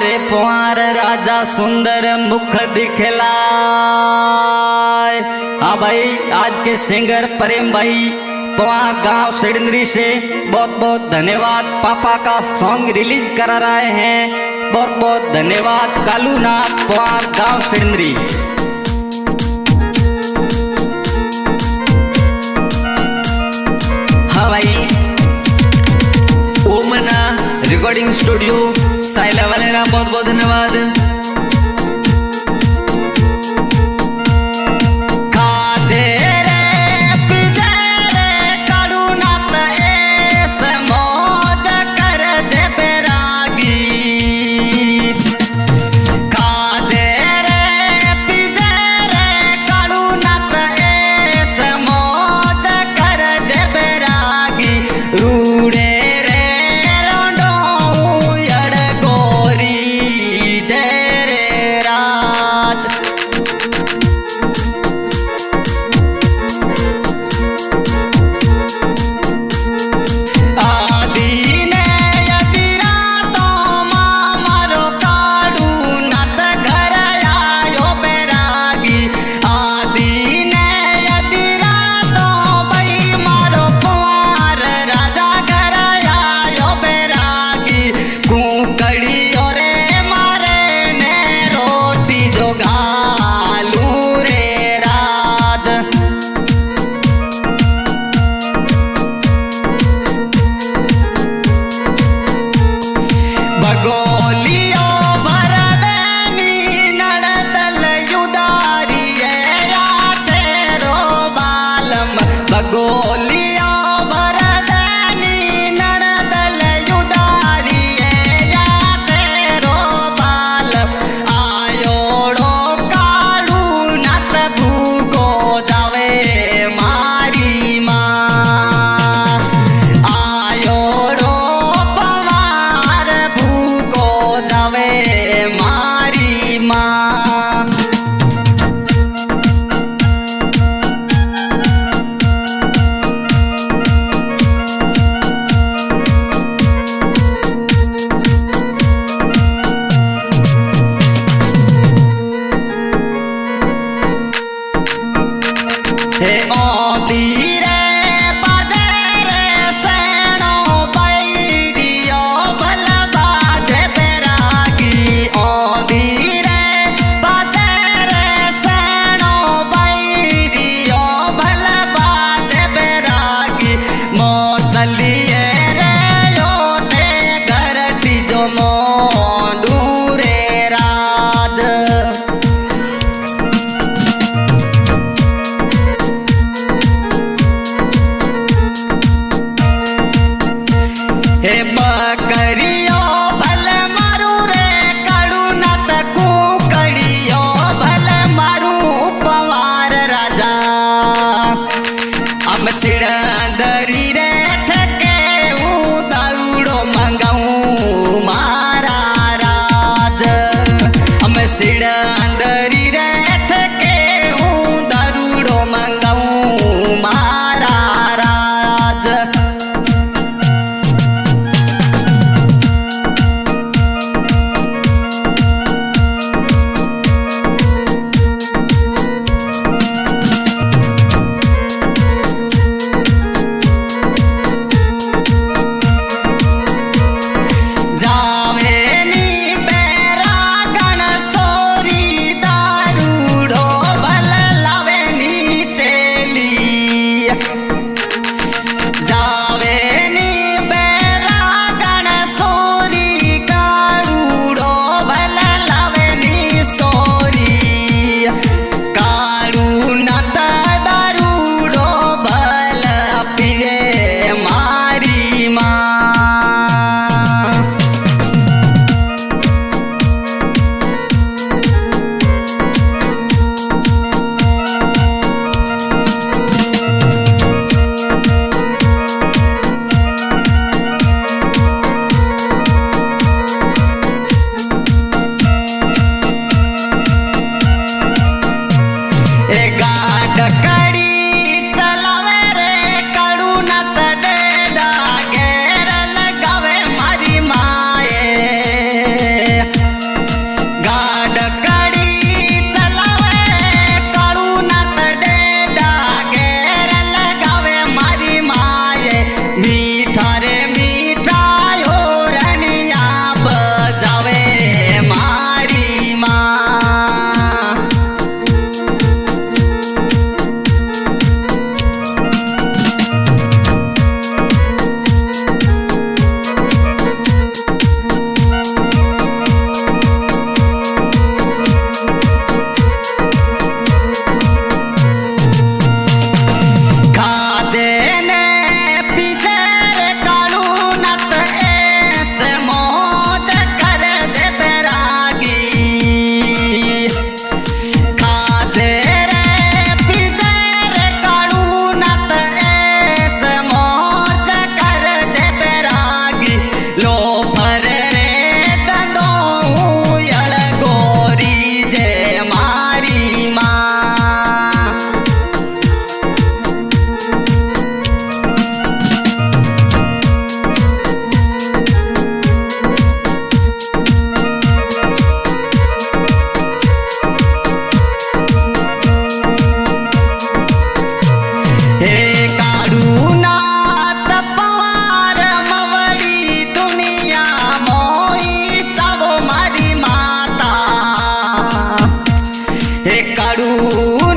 रे पुआर राजा सुंदर मुख दिखलाए। हाँ भाई, आज के सिंगर प्रेम भाई पुआ गांव सिडंदरी से बहुत बहुत धन्यवाद। पापा का सॉन्ग रिलीज करा रहे हैं, बहुत बहुत धन्यवाद। कालूनाथ पुआ गांव सिडंदरी। हाँ भाई, ओमना रिकॉर्डिंग स्टूडियो साइला वाले ना बहुत बहुत धन्यवाद। सिडंदरी रे ठके दारूड़ो मंगाऊं मारा राज। हम सिडंदरी रे ठके दारूड़ो मंगाऊं मारा राज। जावे नी बेरा गण सोरी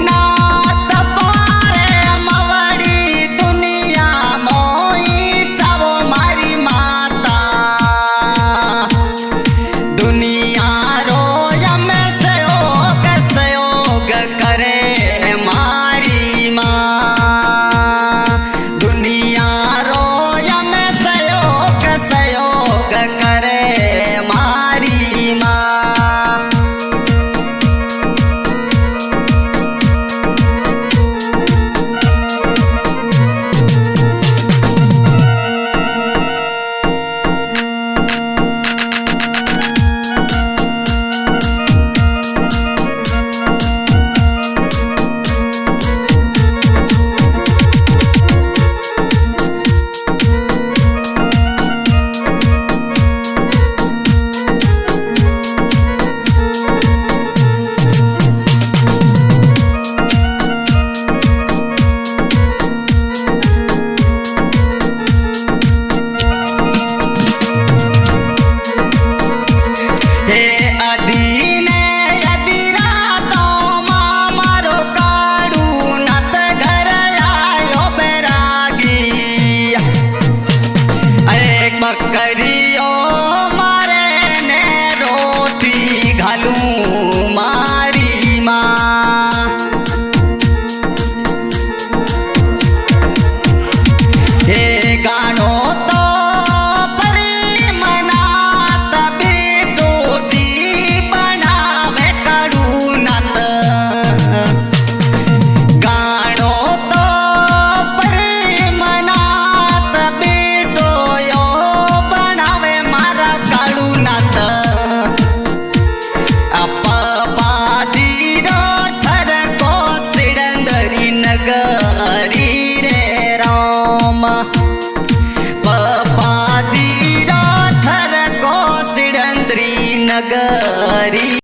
નાથ પારે મવડી દુનિયા મોઈ ચાવો મારી માતા દુનિયા રોય મેં સયોગ કરે મારી માં દુનિયા રોય મેં સયોગ કરે મારી માં બકરીઓ મારે ને રોટી ઘાલું મારી માં હે ગાણો તો પરી મનાત બેટોજી બનાવે કાળું નાત ગાણો તો પરી મનાત બેટો નગરી રે રામ પપ્પાજી રાઠર કો સિડંદરી નગરી